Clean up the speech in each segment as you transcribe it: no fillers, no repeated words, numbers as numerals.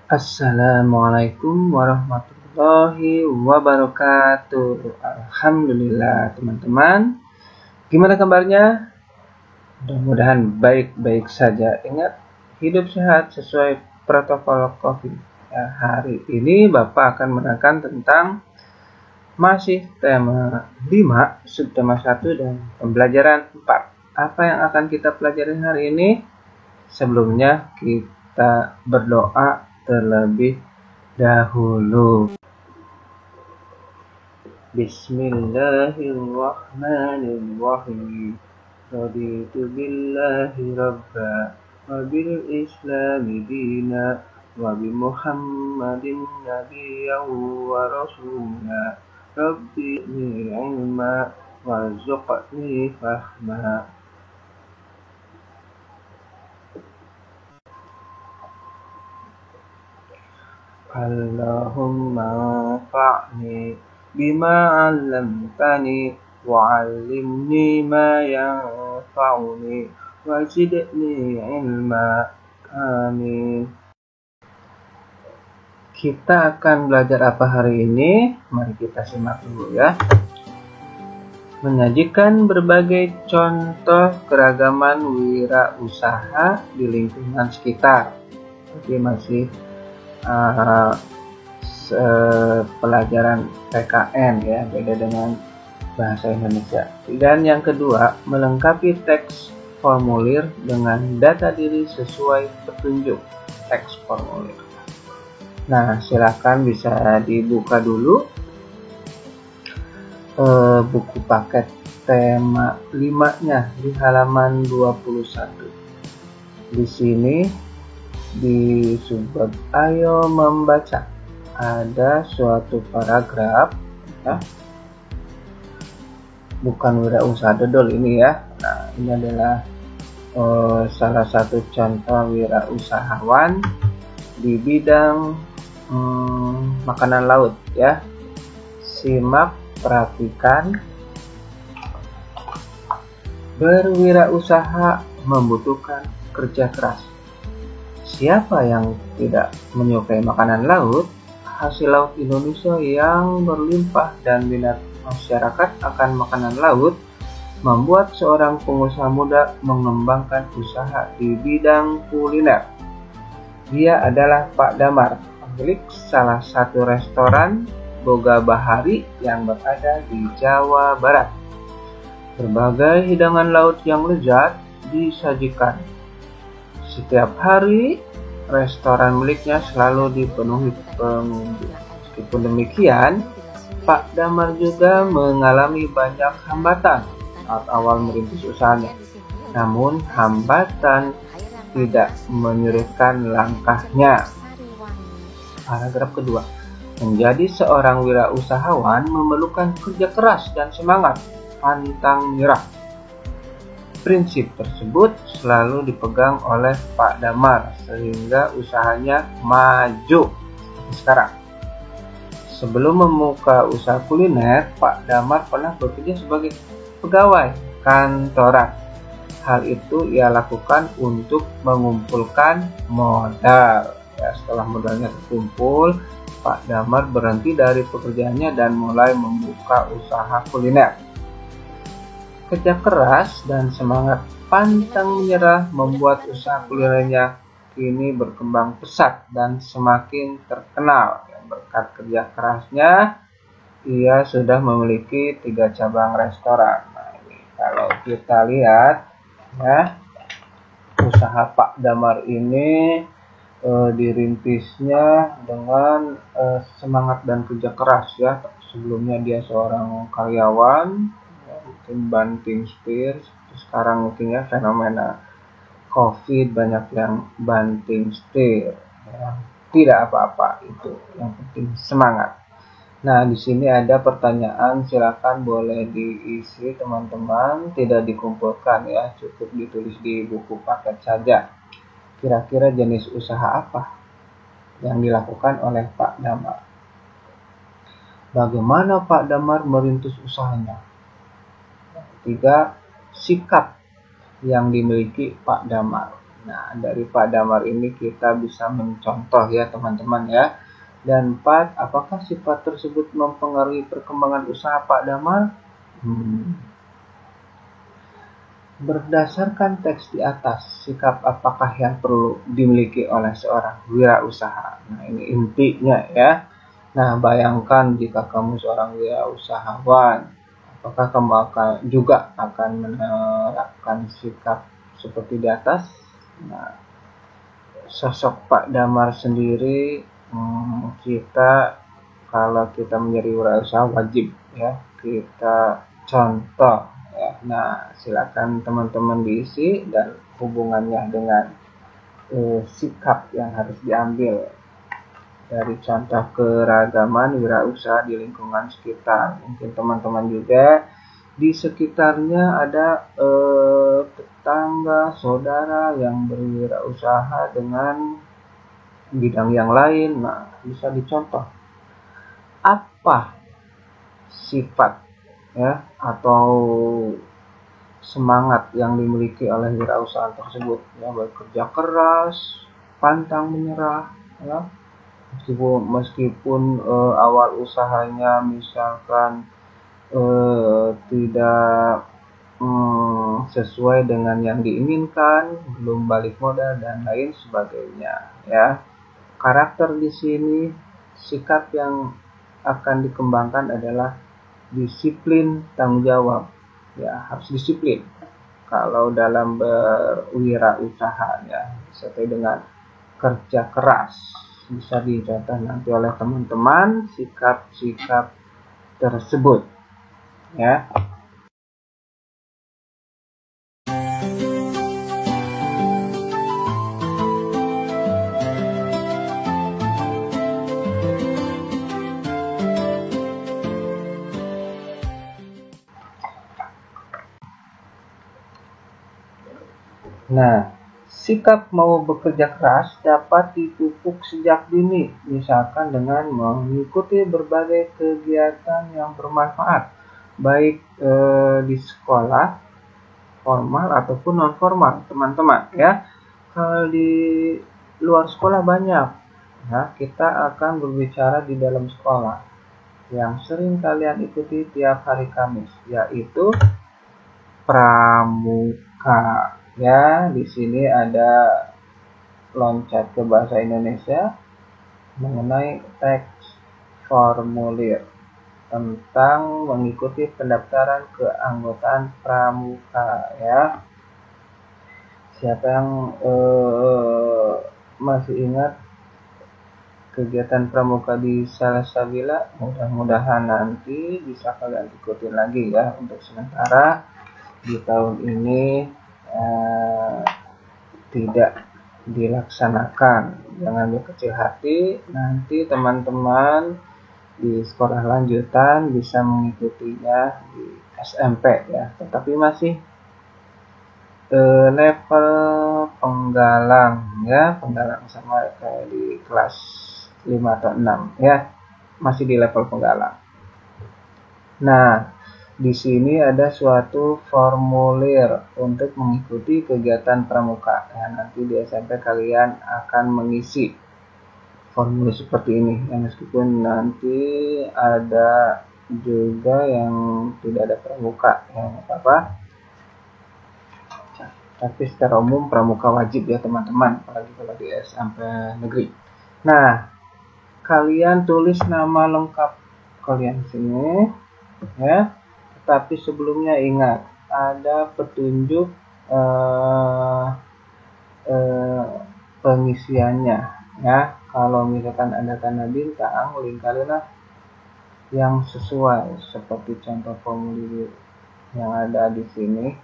Assalamualaikum warahmatullahi wabarakatuh. Alhamdulillah teman-teman. Gimana kabarnya? Mudah-mudahan baik-baik saja. Ingat, hidup sehat sesuai protokol COVID. Ya, hari ini Bapak akan menerangkan tentang masih tema 5, subtema 1 dan pembelajaran 4. Apa yang akan kita pelajari hari ini? Sebelumnya kita berdoa terlebih dahulu. Bismillahirrahmanirrahim. Raditu billahi rabba wa bil islami dina wa bi muhammadin nabiyyan wa rasula. Rabbi ilma warzuqni fahma. Allahumma anfa'ni bima 'allamtani wa 'allimni ma yanfa'uni wa zidni ilma. Amin. Kita akan belajar apa hari ini? Mari kita simak dulu ya. Menyajikan berbagai contoh keragaman wirausaha di lingkungan sekitar. Jadi masih pelajaran PKN ya, beda dengan bahasa Indonesia. Dan yang kedua, melengkapi teks formulir dengan data diri sesuai petunjuk teks formulir. Nah, silakan bisa dibuka dulu buku paket tema 5-nya di halaman 21. Di sini di subbab ayo membaca ada suatu paragraf ya, bukan wirausaha dodol ini ya. Nah, ini adalah salah satu contoh wirausahawan di bidang makanan laut ya. Simak, perhatikan. Berwirausaha membutuhkan kerja keras. Siapa yang tidak menyukai makanan laut? Hasil laut Indonesia yang berlimpah dan minat masyarakat akan makanan laut membuat seorang pengusaha muda mengembangkan usaha di bidang kuliner. Dia adalah Pak Damar, pemilik salah satu restoran Boga Bahari yang berada di Jawa Barat. Berbagai hidangan laut yang lezat disajikan. Setiap hari, restoran miliknya selalu dipenuhi pengunjung. Meskipun demikian, Pak Damar juga mengalami banyak hambatan saat awal merintis usahanya. Namun, hambatan tidak menyurutkan langkahnya. Paragraf kedua. Menjadi seorang wirausahawan memerlukan kerja keras dan semangat, pantang menyerah. Prinsip tersebut selalu dipegang oleh Pak Damar sehingga usahanya maju sekarang. Sebelum membuka usaha kuliner, Pak Damar pernah bekerja sebagai pegawai kantoran. Hal itu ia lakukan untuk mengumpulkan modal. Ya, setelah modalnya terkumpul, Pak Damar berhenti dari pekerjaannya dan mulai membuka usaha kuliner. Kerja keras dan semangat pantang menyerah membuat usaha kulinernya kini berkembang pesat dan semakin terkenal. Berkat kerja kerasnya, ia sudah memiliki 3 cabang restoran. Nah, ini kalau kita lihat ya, usaha Pak Damar ini dirintisnya dengan semangat dan kerja keras ya. Sebelumnya dia seorang karyawan, mungkin banting setir. Sekarang mungkin ya fenomena COVID banyak yang banting setir ya. Tidak apa-apa, itu yang penting semangat. Nah, di sini ada pertanyaan, silakan boleh diisi teman-teman, tidak dikumpulkan ya, cukup ditulis di buku paket saja. Kira-kira jenis usaha apa yang dilakukan oleh Pak Damar? Bagaimana Pak Damar merintis usahanya? 3. Sikap yang dimiliki Pak Damar. Nah, dari Pak Damar ini kita bisa mencontoh ya teman-teman ya. Dan 4, apakah sifat tersebut mempengaruhi perkembangan usaha Pak Damar? Berdasarkan teks di atas, sikap apakah yang perlu dimiliki oleh seorang wirausaha? Nah, ini intinya ya. Nah, bayangkan jika kamu seorang wirausahawan, apakah kamu juga akan menerapkan sikap seperti di atas? Nah, sosok Pak Damar sendiri, kita kalau kita menjadi wirausaha wajib ya kita contoh. Ya. Nah, silakan teman-teman diisi dan hubungannya dengan sikap yang harus diambil dari contoh keragaman wirausaha di lingkungan sekitar. Mungkin teman-teman juga di sekitarnya ada tetangga, saudara yang berwirausaha dengan bidang yang lain. Nah, bisa dicontoh apa sifat ya atau semangat yang dimiliki oleh wirausaha tersebut ya, bekerja keras, pantang menyerah ya, meskipun awal usahanya misalkan tidak sesuai dengan yang diinginkan, belum balik modal dan lain sebagainya ya. Karakter di sini, sikap yang akan dikembangkan adalah disiplin, tanggung jawab. Ya, harus disiplin. Kalau dalam berwirausaha ya, sesuai dengan kerja keras. Bisa dicontoh nanti oleh teman-teman sikap-sikap tersebut. Ya. Nah, sikap mau bekerja keras dapat dipupuk sejak dini, misalkan dengan mengikuti berbagai kegiatan yang bermanfaat, baik di sekolah, formal ataupun non formal, teman-teman ya. Kalau di luar sekolah banyak, ya, kita akan berbicara di dalam sekolah. Yang sering kalian ikuti tiap hari Kamis, yaitu pramuka. Ya, di sini ada loncat ke bahasa Indonesia mengenai teks formulir tentang mengikuti pendaftaran keanggotaan pramuka ya. Siapa yang masih ingat kegiatan pramuka di Salsabila? Mudah-mudahan nanti bisa kalian ikutin lagi ya. Untuk sementara di tahun ini tidak dilaksanakan. Jangan berkecil hati, nanti teman-teman di sekolah lanjutan bisa mengikutinya di SMP ya, tetapi masih level penggalang ya, penggalang sama kayak di kelas 5 atau 6 ya, masih di level penggalang. Nah, di sini ada suatu formulir untuk mengikuti kegiatan pramuka. Ya, nanti di SMP kalian akan mengisi formulir seperti ini. Ya, meskipun nanti ada juga yang tidak ada pramuka, ya apa-apa. Tapi secara umum pramuka wajib ya teman-teman, apalagi kalau di SMP negeri. Nah, kalian tulis nama lengkap kalian sini, ya. Tapi sebelumnya ingat, ada petunjuk pengisiannya ya. Kalau misalkan ada tanda bintang, lingkarilah yang sesuai seperti contoh formulir yang ada di sini,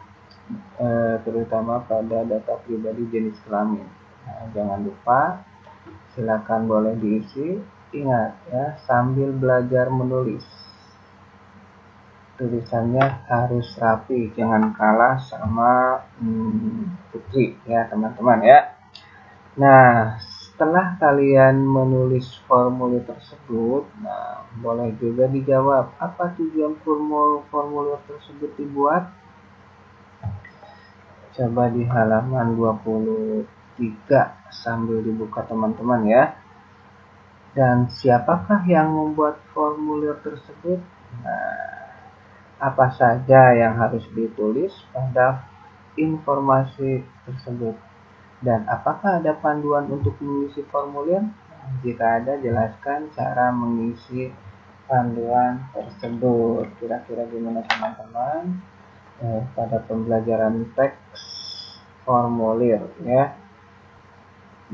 terutama pada data pribadi jenis kelamin. Nah, jangan lupa, silakan boleh diisi. Ingat ya, sambil belajar menulis, tulisannya harus rapi, jangan kalah sama Putri ya teman-teman ya. Nah, setelah kalian menulis formulir tersebut, nah boleh juga dijawab apa tujuan formulir tersebut dibuat. Coba di halaman 23 sambil dibuka teman-teman ya. Dan siapakah yang membuat formulir tersebut? Nah, apa saja yang harus ditulis pada informasi tersebut? Dan apakah ada panduan untuk mengisi formulir? Jika ada, jelaskan cara mengisi panduan tersebut. Kira-kira gimana teman-teman? Pada pembelajaran teks formulir ya,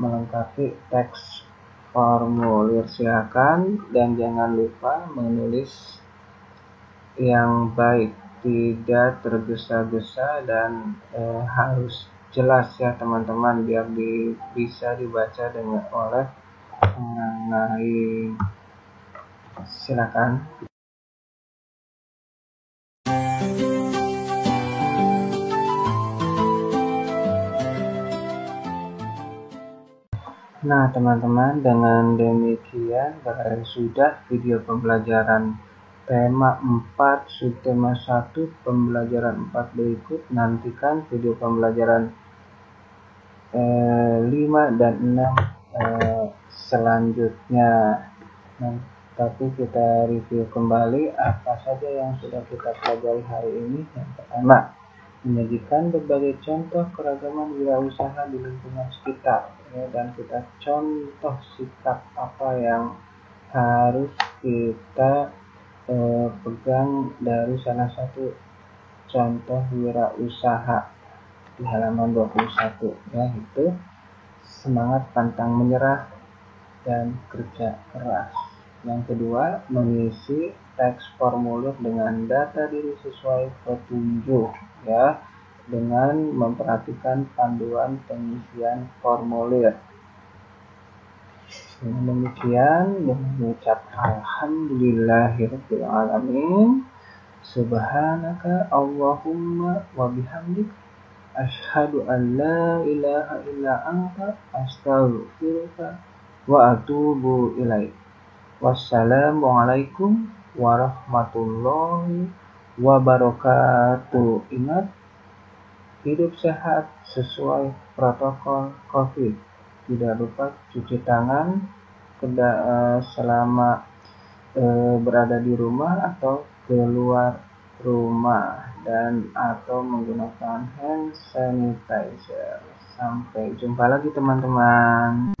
melengkapi teks formulir silakan, dan jangan lupa menulis yang baik, tidak tergesa-gesa dan harus jelas ya teman-teman, biar bisa dibaca oleh orang lain. Silakan. Nah teman-teman, dengan demikian sudah video pembelajaran tema 4 subtema 1 pembelajaran 4 berikut. Nantikan video pembelajaran 5 dan 6 selanjutnya. Nah, tapi kita review kembali apa saja yang sudah kita pelajari hari ini. Yang pertama, menyajikan berbagai contoh keragaman wirausaha di lingkungan sekitar ya, dan kita contoh sikap apa yang harus kita pegang dari salah satu contoh wirausaha di halaman 21 ya, itu semangat pantang menyerah dan kerja keras. Yang kedua, mengisi teks formulir dengan data diri sesuai petunjuk ya, dengan memperhatikan panduan pengisian formulir. Dengan demikian, mengucap alhamdulillahirabbil alamin, subhanaka Allahumma wa bihamdik, asyhadu an la ilaha illa anta, astaghfiruka wa atubu ilaik. Wassalamualaikum warahmatullahi wabarakatuh. Ingat, hidup sehat sesuai protokol COVID. Tidak lupa cuci tangan selama berada di rumah atau keluar rumah, dan atau menggunakan hand sanitizer. Sampai jumpa lagi teman-teman.